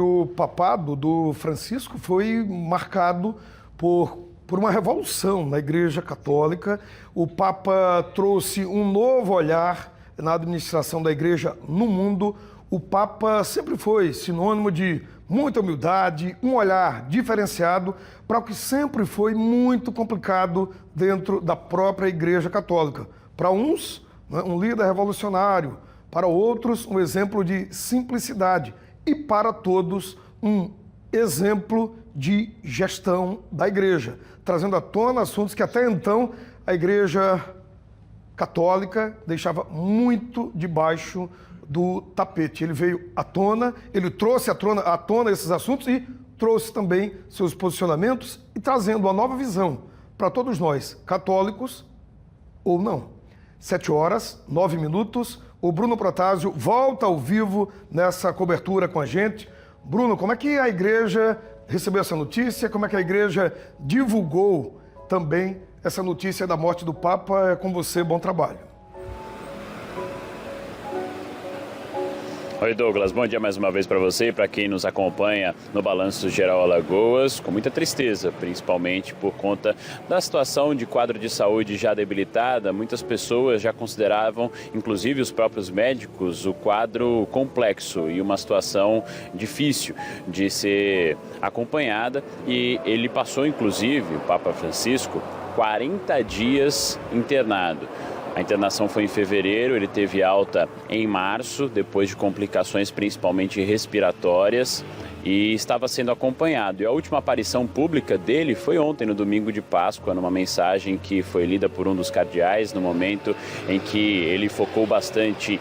O papado do Francisco foi marcado por uma revolução na Igreja Católica. O Papa trouxe um novo olhar na administração da Igreja no mundo. O Papa sempre foi sinônimo de muita humildade, um olhar diferenciado para o que sempre foi muito complicado dentro da própria Igreja Católica. Para uns, um líder revolucionário, para outros, um exemplo de simplicidade e para todos, um exemplo de gestão da Igreja, trazendo à tona assuntos que até então a Igreja Católica deixava muito debaixo do tapete. Ele veio à tona, ele trouxe à tona esses assuntos e trouxe também seus posicionamentos e trazendo uma nova visão para todos nós, católicos ou não. 7h09, o Bruno Protásio volta ao vivo nessa cobertura com a gente. Bruno, como é que a igreja recebeu essa notícia? Como é que a igreja divulgou também essa notícia da morte do Papa? É com você, bom trabalho. Oi Douglas, bom dia mais uma vez para você e para quem nos acompanha no Balanço Geral Alagoas, com muita tristeza, principalmente por conta da situação de quadro de saúde já debilitada. Muitas pessoas já consideravam, inclusive os próprios médicos, o quadro complexo e uma situação difícil de ser acompanhada, e ele passou, inclusive, o Papa Francisco, 40 dias internado. A internação foi em fevereiro, ele teve alta em março, depois de complicações principalmente respiratórias, e estava sendo acompanhado. E a última aparição pública dele foi ontem, no domingo de Páscoa, numa mensagem que foi lida por um dos cardeais, no momento em que ele focou bastante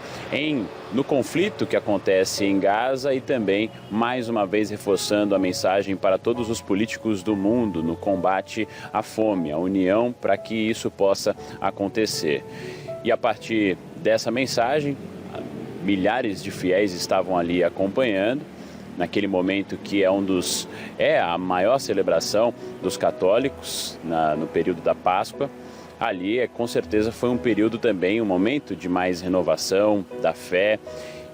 no conflito que acontece em Gaza e também, mais uma vez, reforçando a mensagem para todos os políticos do mundo no combate à fome, a união para que isso possa acontecer. E a partir dessa mensagem, milhares de fiéis estavam ali acompanhando, naquele momento que é a maior celebração dos católicos no período da Páscoa. Ali, com certeza, foi um período também, um momento de mais renovação da fé.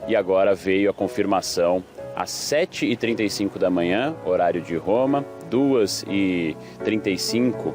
E agora veio a confirmação às 7h35 da manhã, horário de Roma, 2h35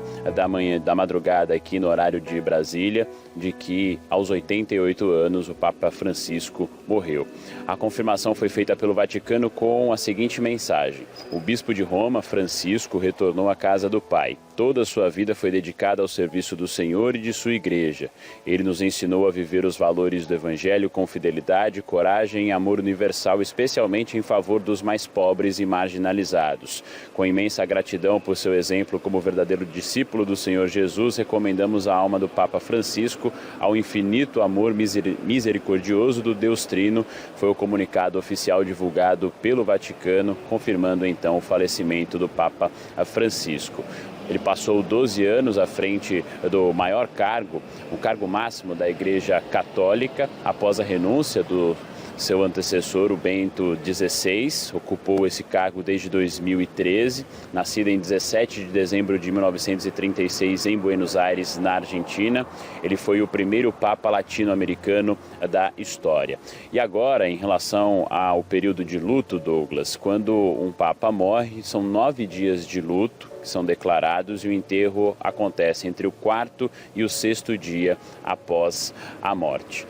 da madrugada aqui no horário de Brasília, de que aos 88 anos o Papa Francisco morreu. A confirmação foi feita pelo Vaticano com a seguinte mensagem: o bispo de Roma, Francisco, retornou à casa do Pai. Toda a sua vida foi dedicada ao serviço do Senhor e de sua igreja. Ele nos ensinou a viver os valores do Evangelho com fidelidade, coragem e amor universal, especialmente em favor dos mais pobres e marginalizados. Com imensa gratidão por seu exemplo como verdadeiro discípulo do Senhor Jesus, recomendamos a alma do Papa Francisco ao infinito amor misericordioso do Deus Trino. Foi o comunicado oficial divulgado pelo Vaticano, confirmando então o falecimento do Papa Francisco. Ele passou 12 anos à frente do maior cargo, o cargo máximo da Igreja Católica, após a renúncia do seu antecessor, o Bento XVI, ocupou esse cargo desde 2013, nascido em 17 de dezembro de 1936 em Buenos Aires, na Argentina. Ele foi o primeiro Papa latino-americano da história. E agora, em relação ao período de luto, Douglas, quando um Papa morre, são 9 dias de luto que são declarados, e o enterro acontece entre o 4º e o 6º dia após a morte.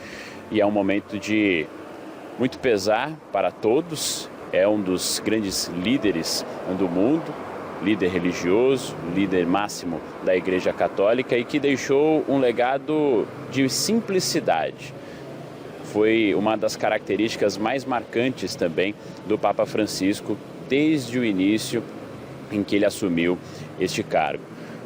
E é um momento de muito pesar para todos. É um dos grandes líderes do mundo, líder religioso, líder máximo da Igreja Católica, e que deixou um legado de simplicidade. Foi uma das características mais marcantes também do Papa Francisco desde o início em que ele assumiu este cargo,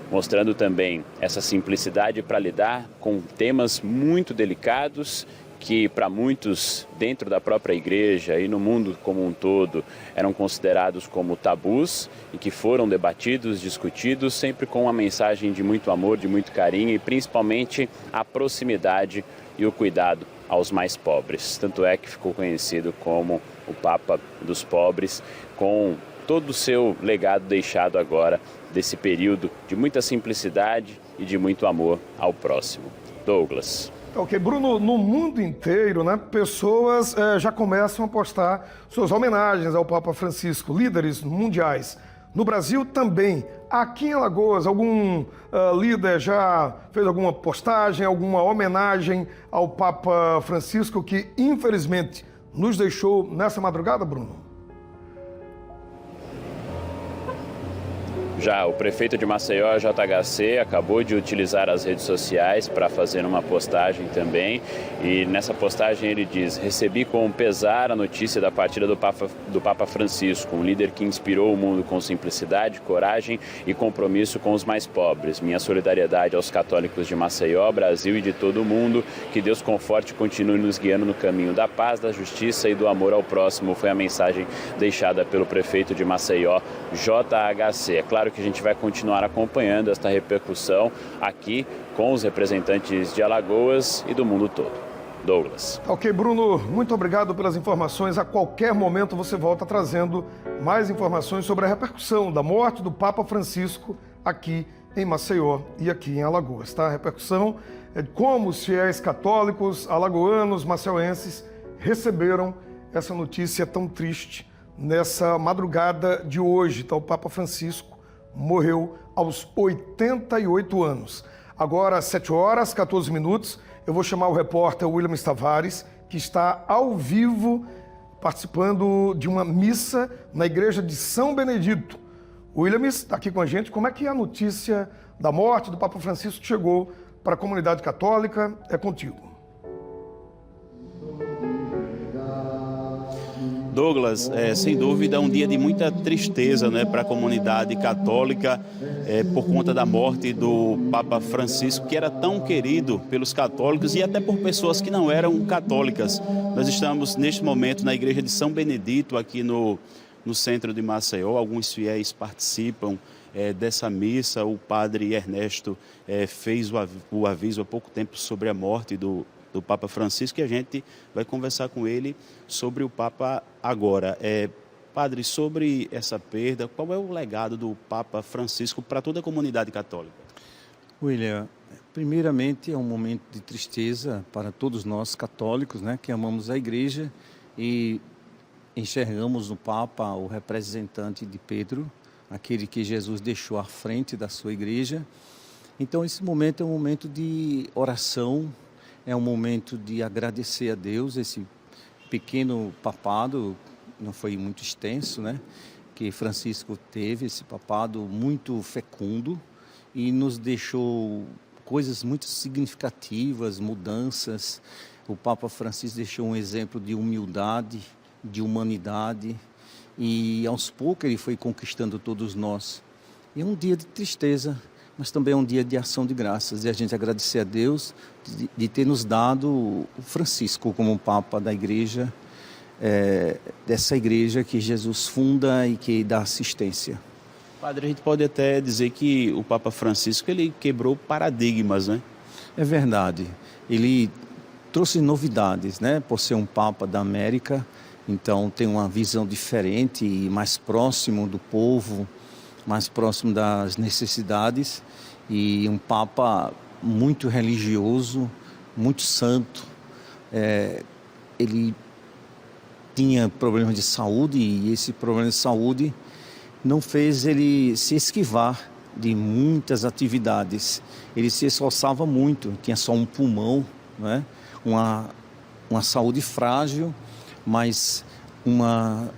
mostrando também essa simplicidade para lidar com temas muito delicados que para muitos dentro da própria igreja e no mundo como um todo eram considerados como tabus, e que foram debatidos, discutidos, sempre com uma mensagem de muito amor, de muito carinho e principalmente a proximidade e o cuidado aos mais pobres. Tanto é que ficou conhecido como o Papa dos Pobres, com todo o seu legado deixado agora desse período de muita simplicidade e de muito amor ao próximo. Douglas. Ok, Bruno, no mundo inteiro, né, pessoas já começam a postar suas homenagens ao Papa Francisco, líderes mundiais. No Brasil também. Aqui em Alagoas, algum líder já fez alguma postagem, alguma homenagem ao Papa Francisco que, infelizmente, nos deixou nessa madrugada, Bruno? Já o prefeito de Maceió, JHC, acabou de utilizar as redes sociais para fazer uma postagem também. E nessa postagem ele diz: recebi com pesar a notícia da partida do Papa Francisco, um líder que inspirou o mundo com simplicidade, coragem e compromisso com os mais pobres. Minha solidariedade aos católicos de Maceió, Brasil e de todo o mundo. Que Deus conforte e continue nos guiando no caminho da paz, da justiça e do amor ao próximo. Foi a mensagem deixada pelo prefeito de Maceió, JHC. É claro que a gente vai continuar acompanhando esta repercussão aqui com os representantes de Alagoas e do mundo todo. Douglas. Ok, Bruno, muito obrigado pelas informações. A qualquer momento você volta trazendo mais informações sobre a repercussão da morte do Papa Francisco aqui em Maceió e aqui em Alagoas, tá? A repercussão é de como os fiéis católicos, alagoanos, maceienses receberam essa notícia tão triste nessa madrugada de hoje. Então, o Papa Francisco morreu aos 88 anos. Agora, às 7 horas, 14 minutos, eu vou chamar o repórter William Tavares, que está ao vivo participando de uma missa na igreja de São Benedito. O William está aqui com a gente. Como é que a notícia da morte do Papa Francisco chegou para a comunidade católica? É contigo. Douglas, sem dúvida, é um dia de muita tristeza, né, para a comunidade católica por conta da morte do Papa Francisco, que era tão querido pelos católicos e até por pessoas que não eram católicas. Nós estamos, neste momento, na igreja de São Benedito, aqui no centro de Maceió. Alguns fiéis participam dessa missa. O padre Ernesto fez o aviso há pouco tempo sobre a morte do Papa Francisco, e a gente vai conversar com ele sobre o Papa agora. Padre, sobre essa perda, qual é o legado do Papa Francisco para toda a comunidade católica? William, primeiramente é um momento de tristeza para todos nós católicos, né, que amamos a Igreja e enxergamos no Papa o representante de Pedro, aquele que Jesus deixou à frente da sua Igreja. Então esse momento é um momento de oração, é um momento de agradecer a Deus. Esse pequeno papado, não foi muito extenso, né? Que Francisco teve, esse papado muito fecundo, e nos deixou coisas muito significativas, mudanças. O Papa Francisco deixou um exemplo de humildade, de humanidade, e aos poucos ele foi conquistando todos nós. E é um dia de tristeza, mas também é um dia de ação de graças, e a gente agradecer a Deus de ter nos dado o Francisco como Papa da Igreja, dessa Igreja que Jesus funda e que dá assistência. Padre, a gente pode até dizer que o Papa Francisco ele quebrou paradigmas, né? É verdade. Ele trouxe novidades, né? Por ser um Papa da América, então tem uma visão diferente e mais próximo do povo, mais próximo das necessidades, e um Papa muito religioso, muito santo. Ele tinha problemas de saúde, e esse problema de saúde não fez ele se esquivar de muitas atividades. Ele se esforçava muito, tinha só um pulmão, né? Uma saúde frágil, mas uma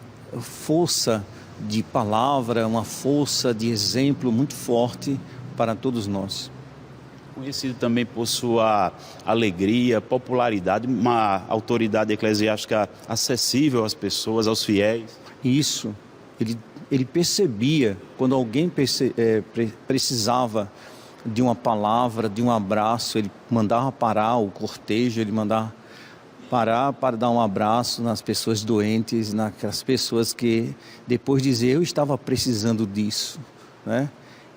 força de palavra, uma força de exemplo muito forte para todos nós. Conhecido também por sua alegria, popularidade, uma autoridade eclesiástica acessível às pessoas, aos fiéis. Isso, ele percebia quando alguém precisava de uma palavra, de um abraço, ele mandava parar o cortejo, ele mandava parar para dar um abraço nas pessoas doentes, naquelas pessoas que depois diziam: eu estava precisando disso, né?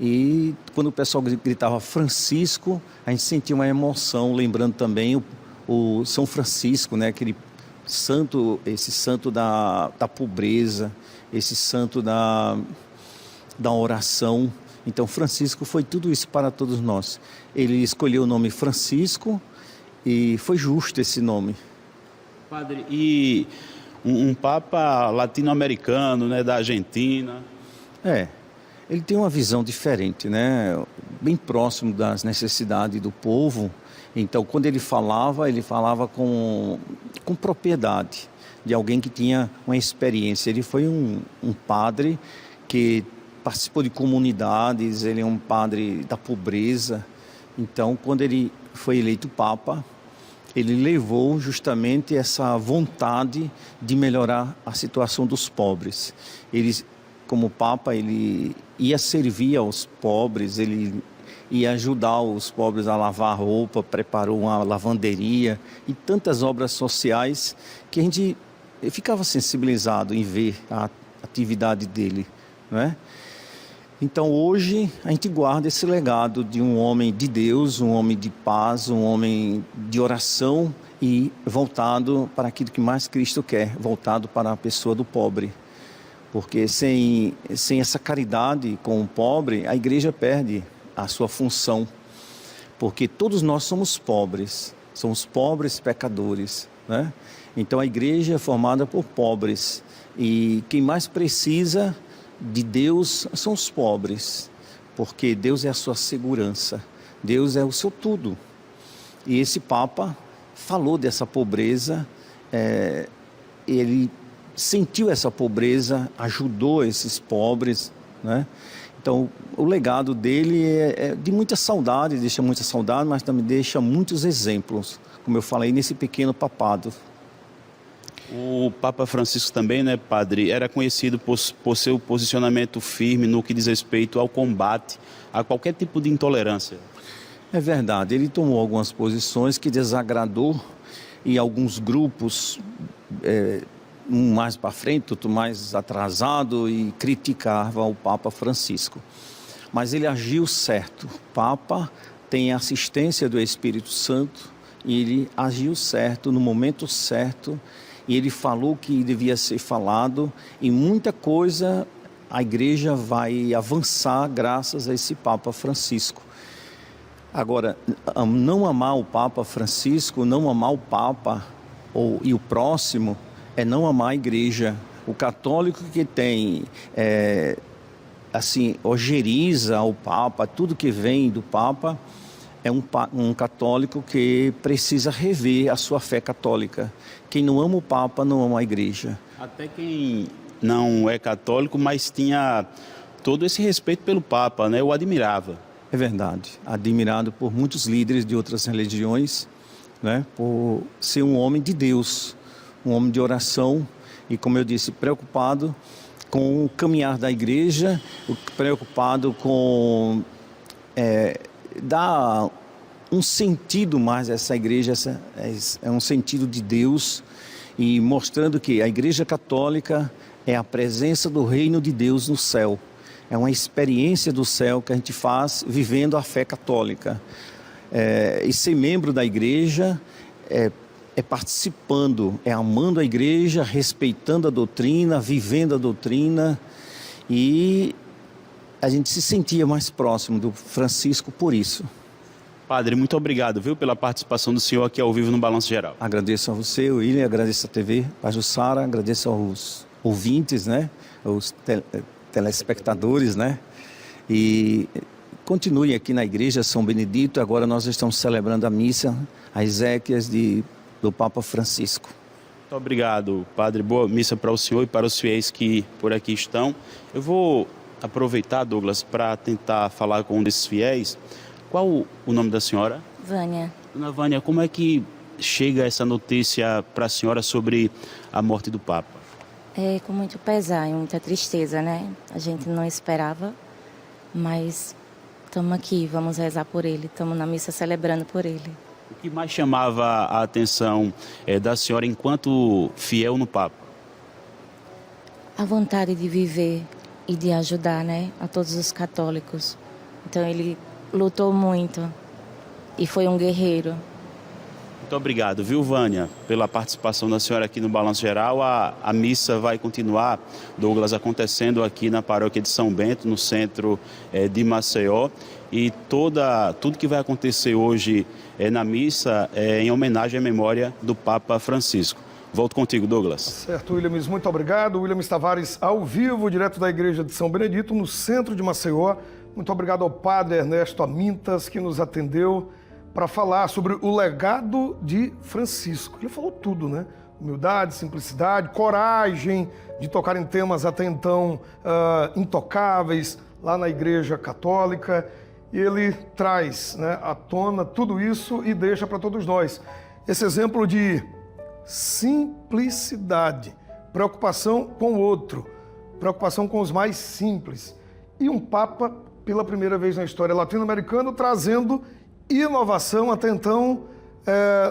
E quando o pessoal gritava Francisco, a gente sentia uma emoção, lembrando também o São Francisco, né? Aquele santo, esse santo da pobreza, esse santo da oração. Então Francisco foi tudo isso para todos nós. Ele escolheu o nome Francisco e foi justo esse nome. Padre, e um Papa latino-americano, né, da Argentina? Ele tem uma visão diferente, né? Bem próximo das necessidades do povo. Então, quando ele falava com propriedade, de alguém que tinha uma experiência. Ele foi um padre que participou de comunidades, ele é um padre da pobreza. Então, quando ele foi eleito Papa, ele levou justamente essa vontade de melhorar a situação dos pobres. Ele, como Papa, ele ia servir aos pobres, ele ia ajudar os pobres a lavar roupa, preparou uma lavanderia e tantas obras sociais que a gente ficava sensibilizado em ver a atividade dele, não é? Então hoje a gente guarda esse legado de um homem de Deus, um homem de paz, um homem de oração e voltado para aquilo que mais Cristo quer, voltado para a pessoa do pobre. Porque sem essa caridade com o pobre, a igreja perde a sua função. Porque todos nós somos pobres pecadores, né? Então a igreja é formada por pobres e quem mais precisa de Deus são os pobres, porque Deus é a sua segurança, Deus é o seu tudo. E esse Papa falou dessa pobreza, ele sentiu essa pobreza, ajudou esses pobres, né? Então o legado dele é de muita saudade, deixa muita saudade, mas também deixa muitos exemplos, como eu falei nesse pequeno papado. O Papa Francisco também, né, padre, era conhecido por seu posicionamento firme no que diz respeito ao combate a qualquer tipo de intolerância. É verdade, ele tomou algumas posições que desagradou e alguns grupos, um mais para frente, outro mais atrasado, e criticava o Papa Francisco. Mas ele agiu certo. O Papa tem assistência do Espírito Santo e ele agiu certo no momento certo. E ele falou que devia ser falado e muita coisa a igreja vai avançar graças a esse Papa Francisco. Agora, não amar o Papa Francisco, não amar o Papa e o próximo é não amar a igreja. O católico que tem, ojeriza o Papa, tudo que vem do Papa, é um católico que precisa rever a sua fé católica. Quem não ama o Papa não ama a igreja. Até quem não é católico, mas tinha todo esse respeito pelo Papa, né? O admirava. É verdade. Admirado por muitos líderes de outras religiões, né? Por ser um homem de Deus, um homem de oração e, como eu disse, preocupado com o caminhar da igreja, preocupado com dar um sentido mais a essa igreja, é um sentido de Deus, e mostrando que a Igreja Católica é a presença do reino de Deus no céu. É uma experiência do céu que a gente faz vivendo a fé católica. E ser membro da igreja é participando, é amando a igreja, respeitando a doutrina, vivendo a doutrina, e a gente se sentia mais próximo do Francisco por isso. Padre, muito obrigado, viu, pela participação do senhor aqui ao vivo no Balanço Geral. Agradeço a você, William, agradeço a TV Pajuçara, agradeço aos ouvintes, né, os telespectadores, né, e continue aqui na Igreja São Benedito. Agora nós estamos celebrando a missa, as exéquias do Papa Francisco. Muito obrigado, Padre. Boa missa para o senhor e para os fiéis que por aqui estão. Eu vou aproveitar, Douglas, para tentar falar com um desses fiéis. Qual o nome da senhora? Vânia. Dona Vânia, como é que chega essa notícia para a senhora sobre a morte do Papa? É com muito pesar e muita tristeza, né? A gente não esperava, mas estamos aqui, vamos rezar por ele, estamos na missa celebrando por ele. O que mais chamava a atenção da senhora enquanto fiel no Papa? A vontade de viver e de ajudar, né, a todos os católicos. Então ele lutou muito e foi um guerreiro. Muito obrigado, viu, Vânia, pela participação da senhora aqui no Balanço Geral. A missa vai continuar, Douglas, acontecendo aqui na paróquia de São Bento, no centro de Maceió. E tudo que vai acontecer hoje na missa é em homenagem à memória do Papa Francisco. Volto contigo, Douglas. Certo, Williams, muito obrigado. Williams Tavares, ao vivo, direto da Igreja de São Benedito, no centro de Maceió. Muito obrigado ao padre Ernesto Amintas, que nos atendeu para falar sobre o legado de Francisco. Ele falou tudo, né? Humildade, simplicidade, coragem de tocar em temas até então intocáveis lá na Igreja Católica. E ele traz, né, à tona tudo isso e deixa para todos nós esse exemplo de simplicidade, preocupação com o outro, preocupação com os mais simples. E um Papa, pela primeira vez na história latino-americana, trazendo inovação até então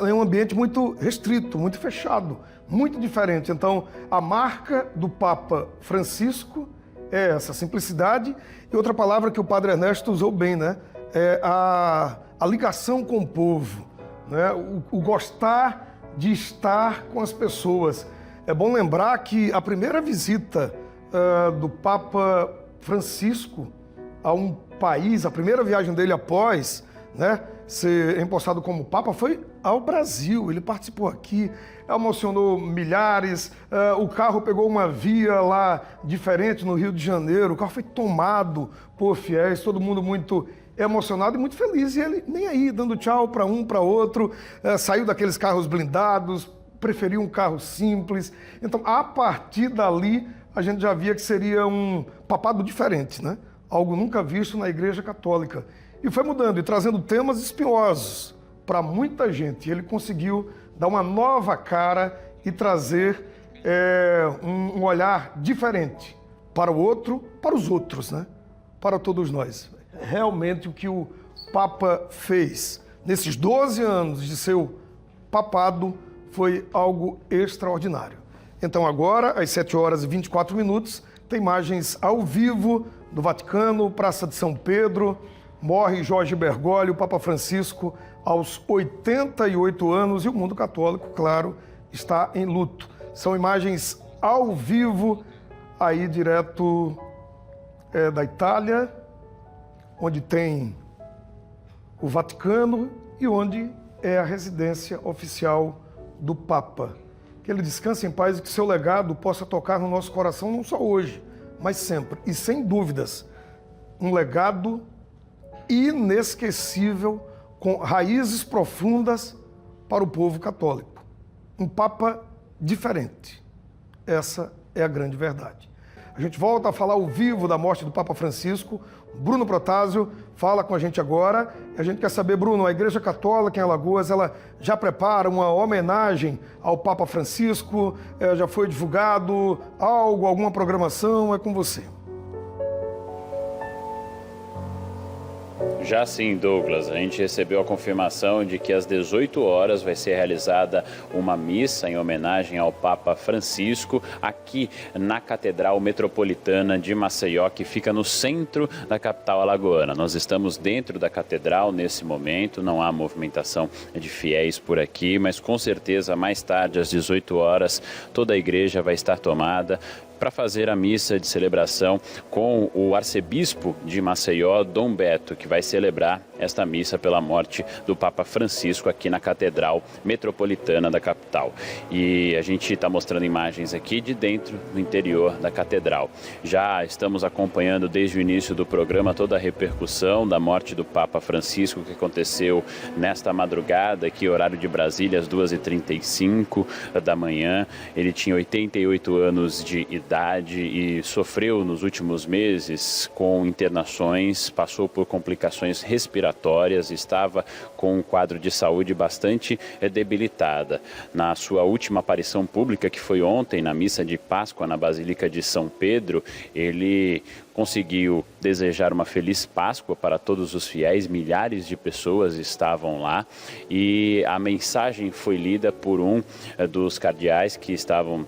em um ambiente muito restrito, muito fechado, muito diferente. Então, a marca do Papa Francisco é essa simplicidade. E outra palavra que o padre Ernesto usou bem, né? É a ligação com o povo, né? O gostar de estar com as pessoas. É bom lembrar que a primeira visita do Papa Francisco a um país, a primeira viagem dele após, né, ser empossado como Papa, foi ao Brasil. Ele participou aqui, emocionou milhares, o carro pegou uma via lá diferente no Rio de Janeiro, o carro foi tomado por fiéis, todo mundo muito emocionado e muito feliz, e ele nem aí, dando tchau para um, para outro, saiu daqueles carros blindados, preferiu um carro simples. Então, a partir dali, a gente já via que seria um papado diferente, né? Algo nunca visto na Igreja Católica. E foi mudando e trazendo temas espinhosos para muita gente. E ele conseguiu dar uma nova cara e trazer um olhar diferente para o outro, para os outros, né? Para todos nós. Realmente o que o Papa fez nesses 12 anos de seu papado foi algo extraordinário. Então agora, às 7h24, tem imagens ao vivo do Vaticano, Praça de São Pedro. Morre Jorge Bergoglio, o Papa Francisco, aos 88 anos, e o mundo católico, claro, está em luto. São imagens ao vivo, aí direto da Itália, onde tem o Vaticano e onde é a residência oficial do Papa. Que ele descanse em paz e que seu legado possa tocar no nosso coração, não só hoje, mas sempre. E sem dúvidas, um legado inesquecível, com raízes profundas para o povo católico. Um Papa diferente. Essa é a grande verdade. A gente volta a falar ao vivo da morte do Papa Francisco. Bruno Protásio fala com a gente agora. A gente quer saber, Bruno, a Igreja Católica em Alagoas, ela já prepara uma homenagem ao Papa Francisco? Já foi divulgado algo, alguma programação? É com você. Já sim, Douglas, a gente recebeu a confirmação de que às 18 horas vai ser realizada uma missa em homenagem ao Papa Francisco aqui na Catedral Metropolitana de Maceió, que fica no centro da capital alagoana. Nós estamos dentro da catedral nesse momento, não há movimentação de fiéis por aqui, mas com certeza mais tarde, às 18 horas, toda a igreja vai estar tomada para fazer a missa de celebração com o arcebispo de Maceió, Dom Beto, que vai celebrar esta missa pela morte do Papa Francisco aqui na Catedral Metropolitana da capital. E a gente está mostrando imagens aqui de dentro do interior da catedral. Já estamos acompanhando desde o início do programa toda a repercussão da morte do Papa Francisco, que aconteceu nesta madrugada, aqui horário de Brasília, às 2h35 da manhã. Ele tinha 88 anos de idade e sofreu nos últimos meses com internações, passou por complicações respiratórias, estava com um quadro de saúde bastante debilitada. Na sua última aparição pública, que foi ontem, na missa de Páscoa na Basílica de São Pedro, ele conseguiu desejar uma feliz Páscoa para todos os fiéis, milhares de pessoas estavam lá e a mensagem foi lida por um dos cardeais que estavam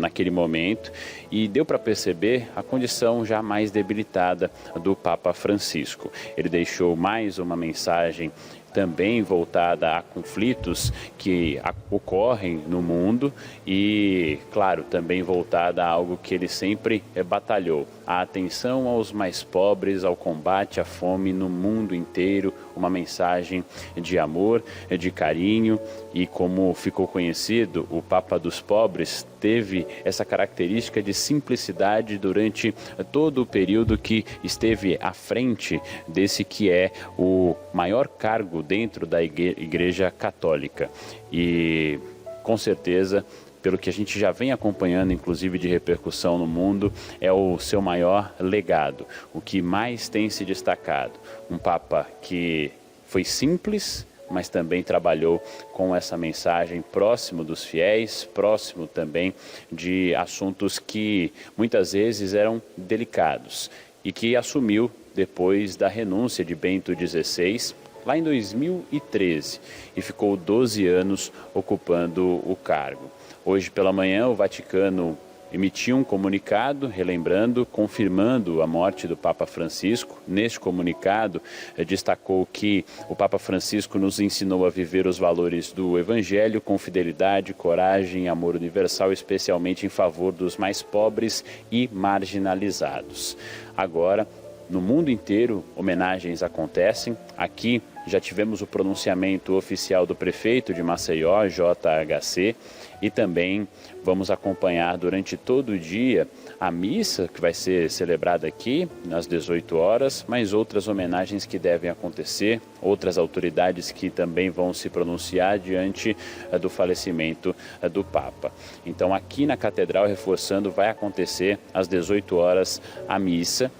naquele momento e deu para perceber a condição já mais debilitada do Papa Francisco. Ele deixou mais uma mensagem também voltada a conflitos que ocorrem no mundo e, claro, também voltada a algo que ele sempre batalhou, a atenção aos mais pobres, ao combate à fome no mundo inteiro, uma mensagem de amor, de carinho e, como ficou conhecido, o Papa dos Pobres teve essa característica de simplicidade durante todo o período que esteve à frente desse que é o maior cargo dentro da Igreja Católica. E, com certeza, pelo que a gente já vem acompanhando, inclusive de repercussão no mundo, é o seu maior legado, o que mais tem se destacado. Um Papa que foi simples, mas também trabalhou com essa mensagem próximo dos fiéis, próximo também de assuntos que muitas vezes eram delicados e que assumiu depois da renúncia de Bento XVI, lá em 2013, e ficou 12 anos ocupando o cargo. Hoje pela manhã o Vaticano emitiu um comunicado, relembrando, confirmando a morte do Papa Francisco. Neste comunicado, destacou que o Papa Francisco nos ensinou a viver os valores do Evangelho com fidelidade, coragem e amor universal, especialmente em favor dos mais pobres e marginalizados. Agora, no mundo inteiro, homenagens acontecem. Aqui já tivemos o pronunciamento oficial do prefeito de Maceió, JHC, e também vamos acompanhar durante todo o dia a missa que vai ser celebrada aqui às 18 horas, mas outras homenagens que devem acontecer, outras autoridades que também vão se pronunciar diante do falecimento do Papa. Então aqui na Catedral, reforçando, vai acontecer às 18 horas a missa,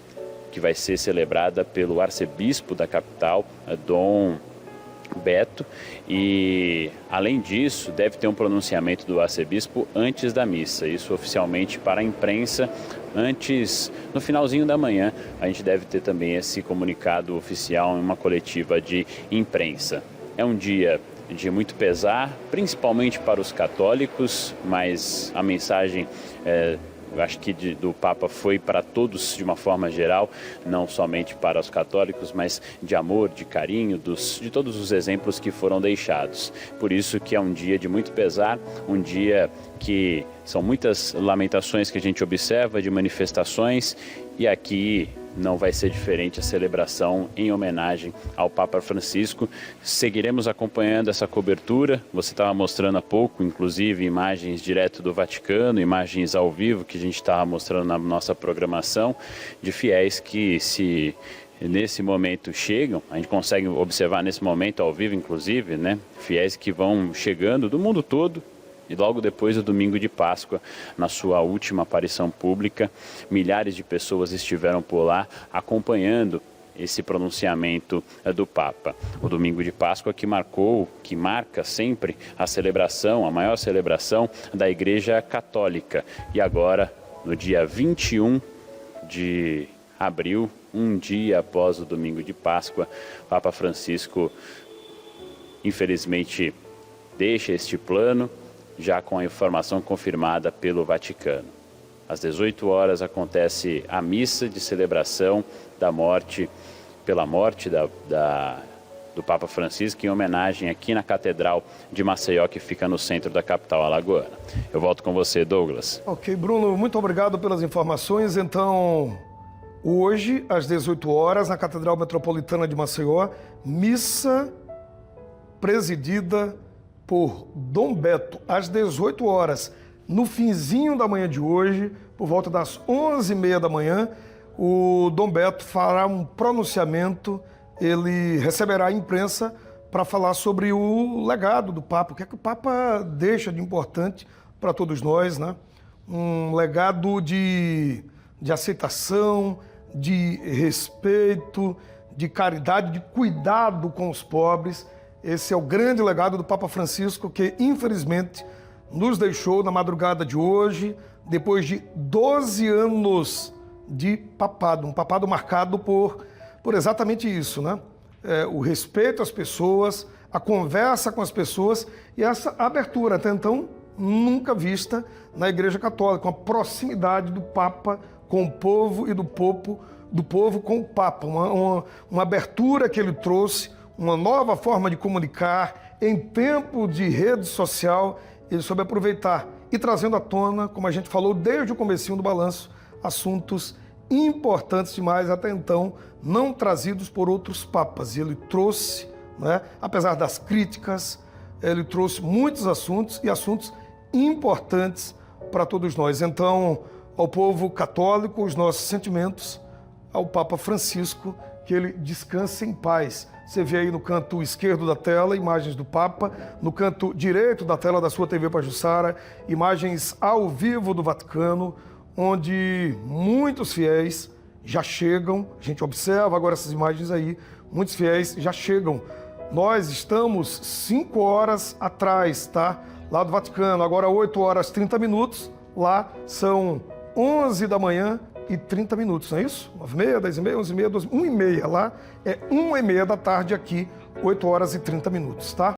que vai ser celebrada pelo arcebispo da capital, Dom Beto, e além disso deve ter um pronunciamento do arcebispo antes da missa, isso oficialmente para a imprensa. Antes, no finalzinho da manhã, a gente deve ter também esse comunicado oficial em uma coletiva de imprensa. É um dia de muito pesar, principalmente para os católicos, mas a mensagem eu acho que do Papa foi para todos de uma forma geral, não somente para os católicos, mas de amor, de carinho, de todos os exemplos que foram deixados. Por isso que é um dia de muito pesar, um dia que são muitas lamentações que a gente observa, de manifestações, e aqui não vai ser diferente a celebração em homenagem ao Papa Francisco. Seguiremos acompanhando essa cobertura. Você estava mostrando há pouco, inclusive, imagens direto do Vaticano, imagens ao vivo que a gente estava mostrando na nossa programação, de fiéis que nesse momento chegam, a gente consegue observar nesse momento ao vivo, inclusive, né? Fiéis que vão chegando do mundo todo. E logo depois do domingo de Páscoa, na sua última aparição pública, milhares de pessoas estiveram por lá acompanhando esse pronunciamento do Papa. O domingo de Páscoa que marca sempre a celebração, a maior celebração da Igreja Católica. E agora, no dia 21 de abril, um dia após o domingo de Páscoa, Papa Francisco, infelizmente, deixa este plano, já com a informação confirmada pelo Vaticano. Às 18 horas acontece a missa de celebração pela morte do Papa Francisco, em homenagem aqui na Catedral de Maceió, que fica no centro da capital alagoana. Eu volto com você, Douglas. Ok, Bruno, muito obrigado pelas informações. Então, hoje, às 18 horas, na Catedral Metropolitana de Maceió, missa presidida por Dom Beto, às 18 horas, no finzinho da manhã de hoje, por volta das 11h30 da manhã, o Dom Beto fará um pronunciamento, ele receberá a imprensa para falar sobre o legado do Papa, o que é que o Papa deixa de importante para todos nós, né? Um legado de aceitação, de respeito, de caridade, de cuidado com os pobres. Esse é o grande legado do Papa Francisco, que infelizmente nos deixou na madrugada de hoje, depois de 12 anos de papado, um papado marcado por exatamente isso, né? O respeito às pessoas, a conversa com as pessoas e essa abertura, até então nunca vista na Igreja Católica, uma proximidade do Papa com o povo e do povo com o Papa, uma abertura que ele trouxe, uma nova forma de comunicar em tempo de rede social. Ele soube aproveitar e trazendo à tona, como a gente falou desde o comecinho do balanço, assuntos importantes demais, até então não trazidos por outros papas. E ele trouxe, né, apesar das críticas, ele trouxe muitos assuntos e assuntos importantes para todos nós. Então, ao povo católico, os nossos sentimentos, ao Papa Francisco, que ele descanse em paz. Você vê aí no canto esquerdo da tela imagens do Papa, no canto direito da tela da sua TV Pajuçara, imagens ao vivo do Vaticano, onde muitos fiéis já chegam. A gente observa agora essas imagens aí, muitos fiéis já chegam. Nós estamos 5 horas atrás, tá? Lá do Vaticano, agora 8 horas 30 minutos, lá são 11 da manhã e 30 minutos, não é isso? 9h30, 10h30, 11h30, 12h30, 1h30, lá é 1h30 da tarde aqui, 8 horas e 30 minutos, tá?